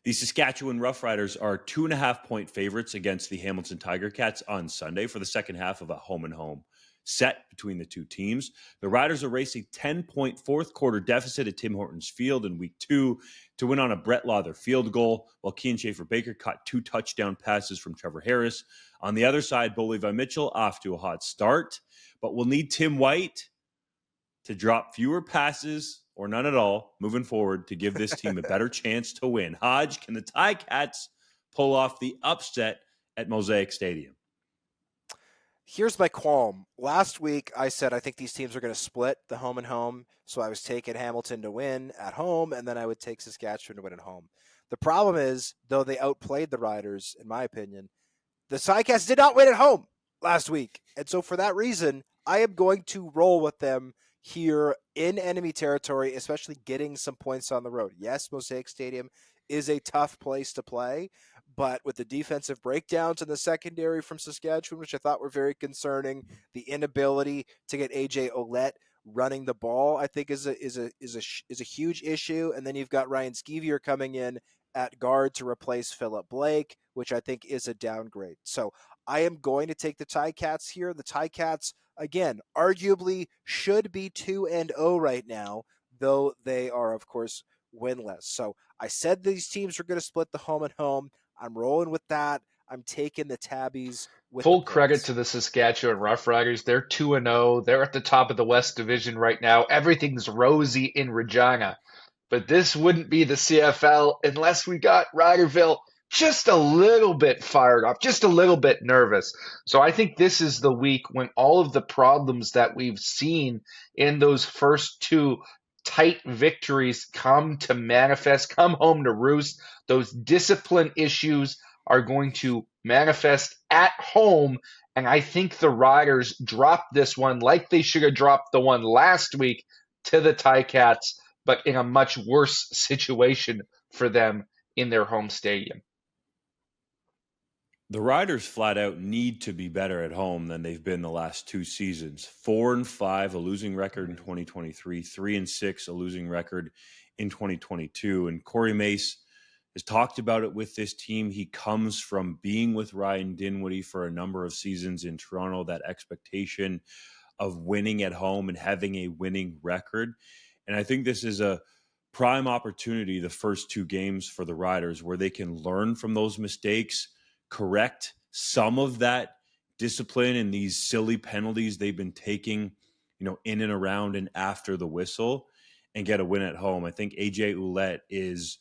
The Saskatchewan Roughriders are 2.5-point favorites against the Hamilton Tiger Cats on Sunday for the second half of a home-and-home set between the two teams. The Riders will race a 10-point fourth quarter deficit at Tim Hortons Field in week 2 to win on a Brett Lawther field goal, while Kean Schaefer-Baker caught 2 touchdown passes from Trevor Harris. On the other side, Bo Levi Mitchell off to a hot start, but will need Tim White to drop fewer passes or none at all moving forward to give this team a better chance to win. Hodge, can the Ticats pull off the upset at Mosaic Stadium? Here's my qualm. Last week, I said I think these teams are going to split the home and home, so I was taking Hamilton to win at home, and then I would take Saskatchewan to win at home. The problem is, though they outplayed the Riders, in my opinion, the Ticats did not win at home last week. And so for that reason, I am going to roll with them here in enemy territory, especially getting some points on the road. Yes, Mosaic Stadium is a tough place to play, but with the defensive breakdowns in the secondary from Saskatchewan, which I thought were very concerning, the inability to get AJ Ouellette running the ball, I think is a huge issue. And then you've got Ryan Skeevier coming in at guard to replace Philip Blake, which I think is a downgrade. So I am going to take the Ticats here. The Ticats, again, arguably should be 2-0 right now, though they are, of course, winless. So I said these teams are going to split the home and home. I'm rolling with that. I'm taking the Tabbies with full the credit to the Saskatchewan Roughriders. They're 2-0. They're at the top of the West Division right now. Everything's rosy in Regina. But this wouldn't be the CFL unless we got Riderville just a little bit fired up, just a little bit nervous. So I think this is the week when all of the problems that we've seen in those first two tight victories come to manifest, come home to roost. Those discipline issues are going to manifest at home. And I think the Riders dropped this one like they should have dropped the one last week to the Ticats, but in a much worse situation for them in their home stadium. The Riders flat out need to be better at home than they've been the last 2 seasons. 4-5, a losing record in 2023, 3-6, a losing record in 2022. And Corey Mace has talked about it with this team. He comes from being with Ryan Dinwiddie for a number of seasons in Toronto, that expectation of winning at home and having a winning record. And I think this is a prime opportunity, the first 2 games for the Riders, where they can learn from those mistakes, correct some of that discipline and these silly penalties they've been taking, in and around and after the whistle, and get a win at home. I think AJ Ouellette is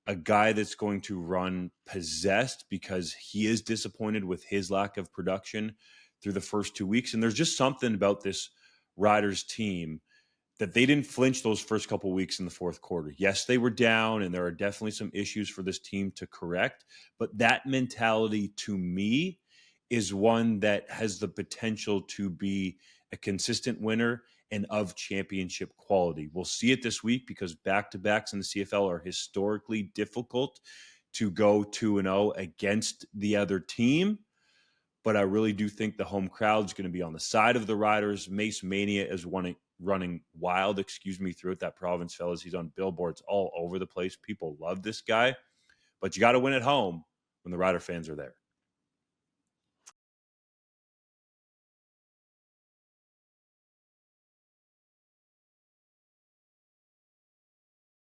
a guy that's going to run possessed because he is disappointed with his lack of production through the first 2 weeks. And there's just something about this Riders team that they didn't flinch those first couple of weeks in the fourth quarter. Yes, they were down, and there are definitely some issues for this team to correct. But that mentality, to me, is one that has the potential to be a consistent winner and of championship quality. We'll see it this week because back-to-backs in the CFL are historically difficult to go 2-0 against the other team. But I really do think the home crowd is going to be on the side of the Riders. Mace Mania is running wild, throughout that province, fellas. He's on billboards all over the place. People love this guy. But you got to win at home when the Rider fans are there.